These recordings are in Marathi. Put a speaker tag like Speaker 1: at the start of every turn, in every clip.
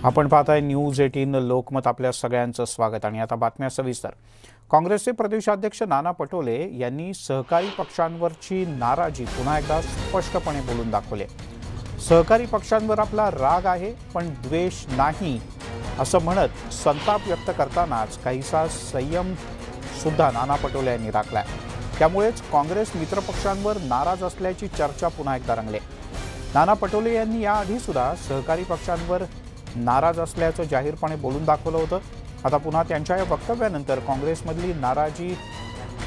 Speaker 1: आपण पाहताय न्यूज 18 लोकमत आपल्या सगळ्यांचं स्वागत आणि आता बातम्या सविस्तर। काँग्रेसचे प्रदेशाध्यक्ष नाना पटोले यांनी सहकारी पक्षांवरची नाराजी पुन्हा एकदा स्पष्टपणे बोलून दाखवली। सहकारी पक्षांवर आपला राग आहे पण द्वेष नाही असं म्हणत संताप व्यक्त करतानाच काहीसा संयम सुद्धा नाना पटोले यांनी राखलाय। त्यामुळेच काँग्रेस मित्रपक्षांवर नाराज असल्याची चर्चा पुन्हा एकदा रंगली। नाना पटोले यांनी याआधी सुद्धा सहकारी पक्षांवर नाराज असल्याचं जाहीरपणे बोलून दाखवलं होतं। आता पुन्हा त्यांच्या या वक्तव्यानंतर काँग्रेसमधली नाराजी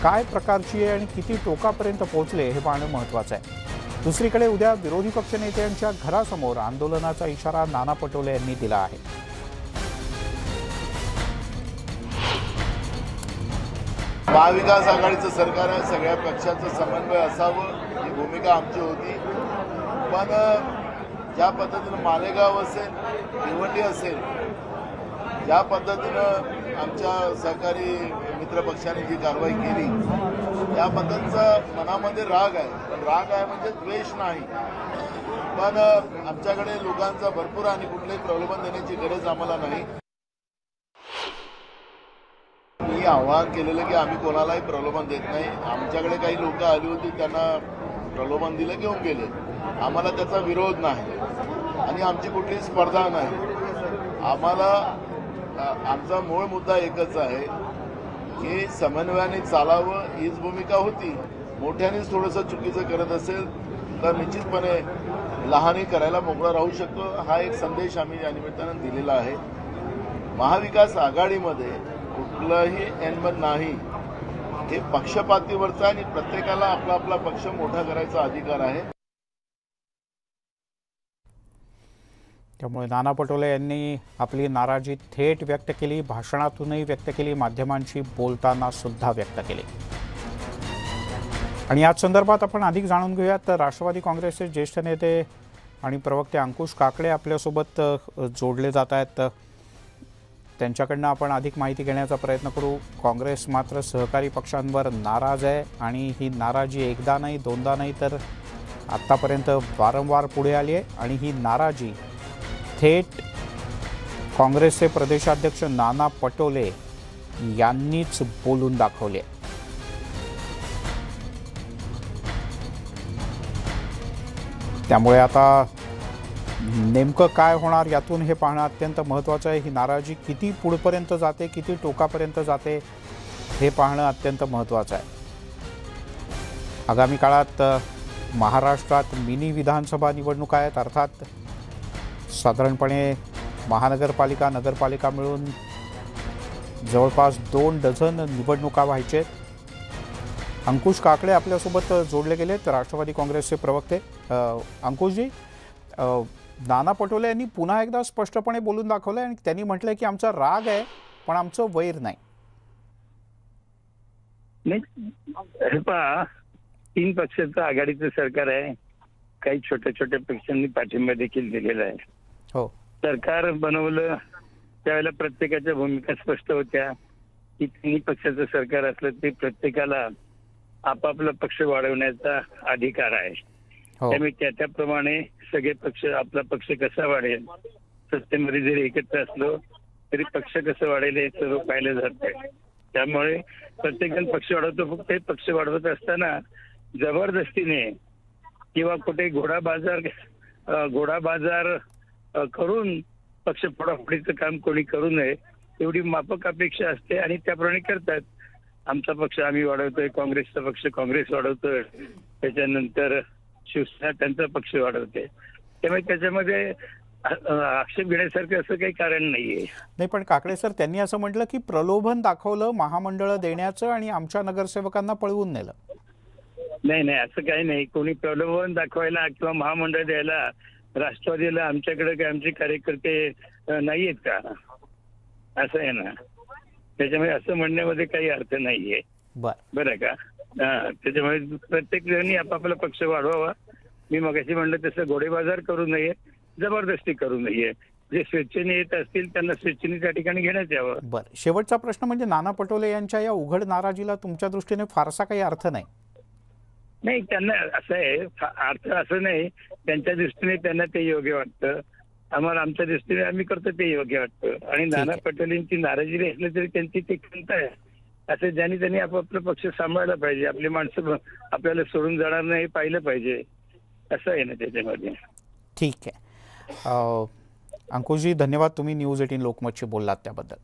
Speaker 1: काय प्रकारची आहे आणि किती टोकापर्यंत पोहोचले हे पाहणं महत्त्वाचं आहे। दुसरीकडे उद्या विरोधी पक्षनेत्यांच्या घरासमोर आंदोलनाचा इशारा नाना पटोले यांनी दिला आहे।
Speaker 2: महाविकास आघाडीचं सरकार आहे, सगळ्या पक्षांचं समन्वय असावं ही भूमिका आमची होती। पण ज्या पद्धतीनं मालेगाव असेल, भिवंडी असेल, ज्या पद्धतीनं आमच्या सहकारी मित्रपक्षाने जी कारवाई केली त्याबद्दलचा मनामध्ये राग आहे। पण राग आहे म्हणजे द्वेष नाही। पण आमच्याकडे लोकांचा भरपूर आणि कुठलेही प्रलोभन देण्याची गरज आम्हाला नाही। मी आवाहन केलेलं की आम्ही कोणालाही प्रलोभन देत नाही। आमच्याकडे काही लोक आली होती, त्यांना प्रलोभन दिलं, घेऊन गेले। आम्हाला त्याचा विरोध नाही आणि आमची कुठली स्पर्धा नाही। आम्हाला आमचा मूळ मुद्दा एकच आहे की समन्वयाने चालावं हीच भूमिका होती। मोठ्यानेच थोडंसं चुकीचं करत असेल तर निश्चितपणे लहानही करायला मोकळा राहू शकतो, हा एक संदेश आम्ही या निमित्तानं दिलेला आहे। महाविकास आघाडीमध्ये कुठलंही एनमन नाही, हे पक्षपातीवरचं आणि प्रत्येकाला आपला आपला पक्ष मोठा करायचा अधिकार आहे।
Speaker 1: त्यामुळे नाना पटोले यांनी आपली नाराजी थेट व्यक्त केली, भाषणातूनही व्यक्त केली, माध्यमांशी बोलताना सुद्धा व्यक्त केली। आणि याच संदर्भात आपण अधिक जाणून घेऊयात। तर राष्ट्रवादी काँग्रेसचे ज्येष्ठ नेते आणि प्रवक्ते अंकुश काकडे आपल्यासोबत जोडले जात आहेत। त्यांच्याकडनं आपण अधिक माहिती घेण्याचा प्रयत्न करू। काँग्रेस मात्र सहकारी पक्षांवर नाराज आहे आणि ही नाराजी एकदा नाही दोनदा नाही तर आत्तापर्यंत वारंवार पुढे आली आहे आणि ही नाराजी थेट काँग्रेसचे प्रदेशाध्यक्ष नाना पटोले यांनीच बोलून दाखवले। त्यामुळे आता नेमकं काय होणार यातून हे पाहणं अत्यंत महत्त्वाचं आहे। ही नाराजी किती पुढपर्यंत जाते, किती टोकापर्यंत जाते हे पाहणं अत्यंत महत्त्वाचं आहे। आगामी काळात महाराष्ट्रात मिनी विधानसभा निवडणुका आहेत। अर्थात साधारणपणे महानगरपालिका नगरपालिका मिळून जवळपास 2 डझन निवडणुका व्हायचे। अंकुश काकडे आपल्यासोबत जोडले गेलेत, राष्ट्रवादी काँग्रेसचे प्रवक्ते। अंकुशजी, नाना पटोले यांनी पुन्हा एकदा स्पष्टपणे बोलून दाखवलंय आणि त्यांनी म्हटलंय की आमचा राग आहे पण आमचं वैर नाही।
Speaker 3: तीन पक्षाचं आघाडीचं सरकार आहे, काही छोट्या छोट्या पक्षांनी पाठिंबा देखील दिलेला आहे।
Speaker 1: हो,
Speaker 3: सरकार बनवलं त्यावेळेला प्रत्येकाच्या भूमिका स्पष्ट होत्या की तिन्ही पक्षाचं सरकार असलं ते प्रत्येकाला आपापला पक्ष वाढवण्याचा अधिकार आहे। त्यामुळे त्याप्रमाणे सगळे पक्ष आपला पक्ष कसा वाढेल, सत्तेमध्ये जरी एकत्र असलो तरी पक्ष कसं वाढेल हे सर्व पाहिलं जातंय। त्यामुळे प्रत्येकजण पक्ष वाढवतो, फक्त हे पक्ष वाढवत असताना जबरदस्तीने किंवा कुठे घोडाबाजार करून पक्ष फोडाफोडीचं काम कोणी करू नये एवढी माफक अपेक्षा असते आणि त्याप्रमाणे करतात। आमचा पक्ष आम्ही वाढवतोय, काँग्रेसचा पक्ष काँग्रेस वाढवतोय, त्याच्यानंतर शिवसेना त्यांचा पक्ष वाढवते। त्यामुळे त्याच्यामध्ये आक्षेप घेण्यासारखं असं काही कारण नाहीये।
Speaker 1: नाही, पण काकडे सर त्यांनी असं म्हटलं की प्रलोभन दाखवलं महामंडळ देण्याचं आणि आमच्या नगरसेवकांना पळवून नेलं।
Speaker 3: नाही, असं काही नाही। कोणी प्रलोभन दाखवायला किंवा महामंडळ द्यायला राष्ट्रवादीला आमच्याकडे काय आमचे कार्यकर्ते नाहीयेत का, असं आहे ना। त्याच्यामुळे असं म्हणण्यामध्ये काही अर्थ नाहीये, बरं का। त्याच्यामुळे प्रत्येक जणांनी आपापला पक्ष वाढवावा। मी मगाशी म्हणलं तसं घोडेबाजार करू नये, जबरदस्ती करू नये। जे स्वेच्छेने येत असतील त्यांना स्वेच्छेने त्या ठिकाणी घेण्यात यावं।
Speaker 1: बरं, शेवटचा प्रश्न म्हणजे नाना पटोले यांच्या या उघड नाराजीला तुमच्या दृष्टीने फारसा काही अर्थ नाही?
Speaker 3: नाही, त्यांना असं आहे, अर्थ असं नाही, त्यांच्या दृष्टीने त्यांना ते योग्य वाटतं। आम्हाला आमच्या दृष्टीने आम्ही करतो ते योग्य वाटतं. आणि नाना पटोलेंची नाराजी असली तरी त्यांची ते खंत आहे. असं ज्यांनी त्यांनी आपापला पक्ष सांभाळला पाहिजे. आपली माणसं आपल्याला सोडून जाणार नाही पाहिलं पाहिजे, असं आहे ना त्याच्यामध्ये.
Speaker 1: ठीक आहे. अंकुशजी, धन्यवाद, तुम्ही न्यूज 18 लोकमतशी बोललात त्याबद्दल.